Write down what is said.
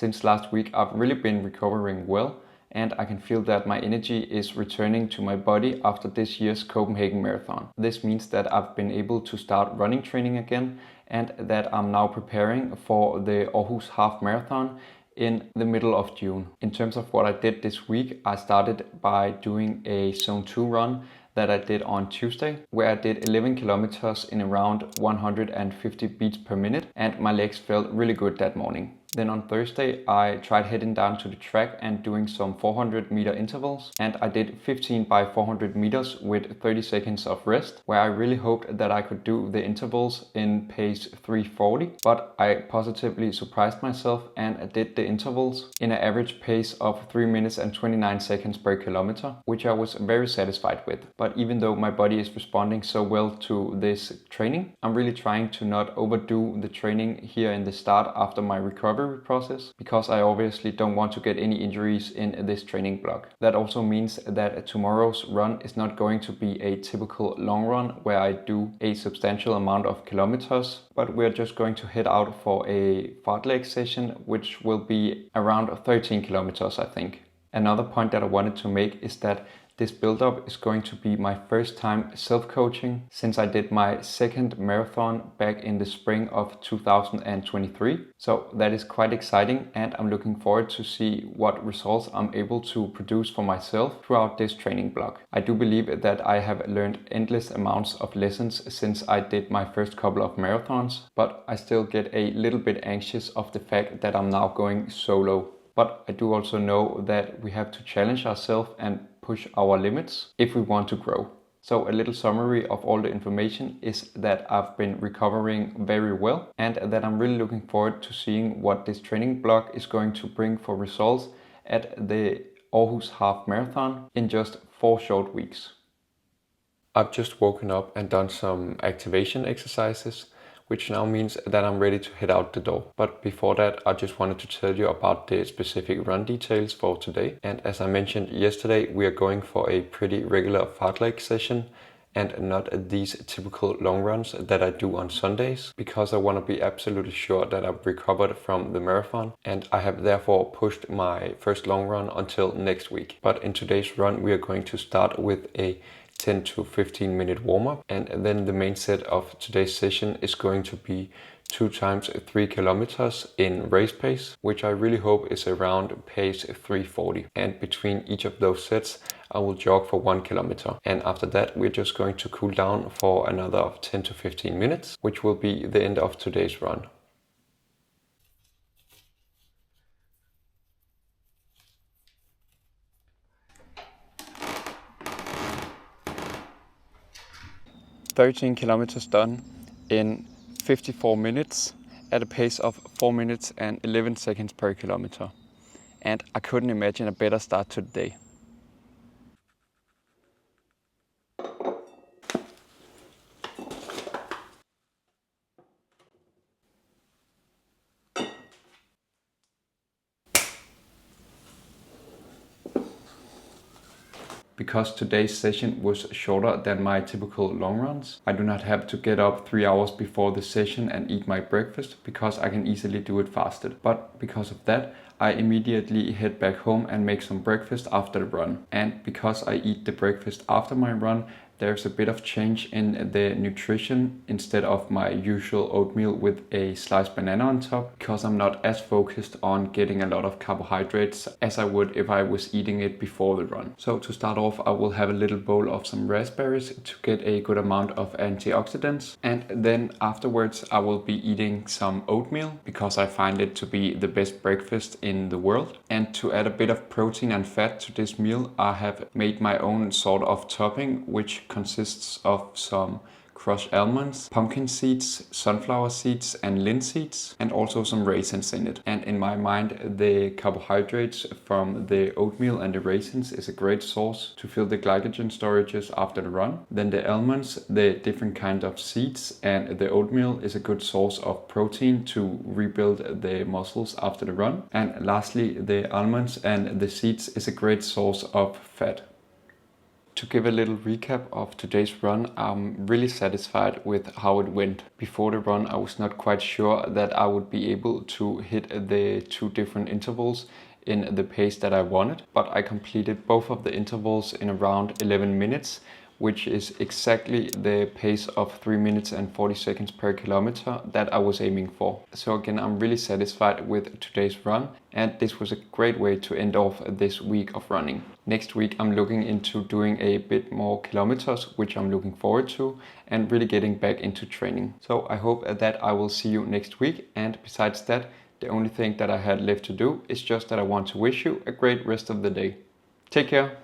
Since last week, I've really been recovering well, and I can feel that my energy is returning to my body after this year's Copenhagen Marathon. This means that I've been able to start running training again, and that I'm now preparing for the Aarhus Half Marathon in the middle of June. In terms of what I did this week, I started by doing a Zone 2 run that I did on Tuesday, where I did 11 kilometers in around 150 beats per minute, and my legs felt really good that morning. Then on Thursday, I tried heading down to the track and doing some 400 meter intervals, and I did 15 by 400 meters with 30 seconds of rest, where I really hoped that I could do the intervals in pace 3:40, but I positively surprised myself and did the intervals in an average pace of 3 minutes and 29 seconds per kilometer, which I was very satisfied with. But even though my body is responding so well to this training, I'm really trying to not overdo the training here in the start after my recovery process, because I obviously don't want to get any injuries in this training block. That also means that tomorrow's run is not going to be a typical long run where I do a substantial amount of kilometers, but we're just going to head out for a fartlek session, which will be around 13 kilometers, I think. Another point that I wanted to make is that this build-up is going to be my first time self-coaching since I did my second marathon back in the spring of 2023. So that is quite exciting, and I'm looking forward to see what results I'm able to produce for myself throughout this training block. I do believe that I have learned endless amounts of lessons since I did my first couple of marathons, but I still get a little bit anxious of the fact that I'm now going solo. But I do also know that we have to challenge ourselves and push our limits if we want to grow. So a little summary of all the information is that I've been recovering very well, and that I'm really looking forward to seeing what this training block is going to bring for results at the Aarhus Half Marathon in just 4 short weeks. I've just woken up and done some activation exercises, which now means that I'm ready to head out the door. But before that, I just wanted to tell you about the specific run details for today. And as I mentioned yesterday, we are going for a pretty regular fartlek session and not these typical long runs that I do on Sundays, because I want to be absolutely sure that I've recovered from the marathon, and I have therefore pushed my first long run until next week. But in today's run, we are going to start with a 10 to 15 minute warm-up, and then the main set of today's session is going to be 2 times 3 kilometers in race pace, which I really hope is around pace 3:40. And between each of those sets, I will jog for 1 kilometer. And after that, we're just going to cool down for another 10 to 15 minutes, which will be the end of today's run. "13 kilometers done in 54 minutes at a pace of 4 minutes and 11 seconds per kilometer. And I couldn't imagine a better start to the day. Because today's session was shorter than my typical long runs, I do not have to get up 3 hours before the session and eat my breakfast, because I can easily do it fasted. But because of that, I immediately head back home and make some breakfast after the run. And because I eat the breakfast after my run, there's a bit of change in the nutrition. Instead of my usual oatmeal with a sliced banana on top, because I'm not as focused on getting a lot of carbohydrates as I would if I was eating it before the run. So to start off, I will have a little bowl of some raspberries to get a good amount of antioxidants, and then afterwards I will be eating some oatmeal, because I find it to be the best breakfast in the world. And to add a bit of protein and fat to this meal, I have made my own sort of topping, which consists of some crushed almonds, pumpkin seeds, sunflower seeds and linseeds, and also some raisins in it. And in my mind, the carbohydrates from the oatmeal and the raisins is a great source to fill the glycogen storages after the run. Then the almonds, the different kind of seeds, and the oatmeal is a good source of protein to rebuild the muscles after the run. And lastly, the almonds and the seeds is a great source of fat. To give a little recap of today's run, I'm really satisfied with how it went. Before the run, I was not quite sure that I would be able to hit the 2 different intervals in the pace that I wanted, but I completed both of the intervals in around 11 minutes, which is exactly the pace of 3 minutes and 40 seconds per kilometer that I was aiming for. So again, I'm really satisfied with today's run, and this was a great way to end off this week of running. Next week, I'm looking into doing a bit more kilometers, which I'm looking forward to, and really getting back into training. So I hope that I will see you next week, and besides that, the only thing that I had left to do is just that I want to wish you a great rest of the day. Take care.